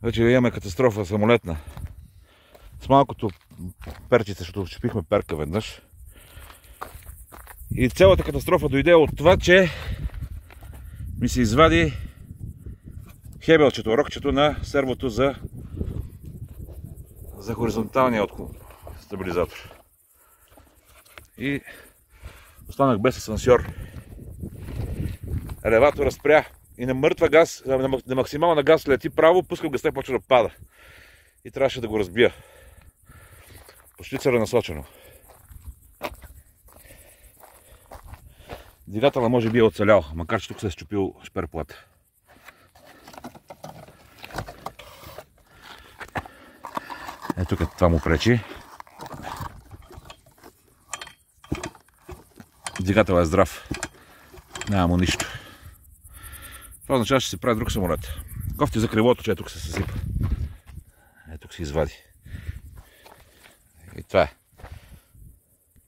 Вече имаме катастрофа самолетна. С малкото перчице, защото чупихме перка веднъж. И цялата катастрофа дойде от това, че ми се извади хебелчето, рокчето на сервото за хоризонталния отклон стабилизатор. И останах без асансьор. Елеватора спря и на мъртва газ, на максимална газ лети право, пускам газта и почва да пада. И трябваше да го разбия. Почти целенасочено. Двигателът може би е оцелял, макар че тук се е счупил шперплата. Ето тук това му пречи. Двигателът е здрав. Няма му нищо. Това означава, че се прави друг самолет. Кофти за кривото, че тук се съсипа. Ето тук се извади. И това е.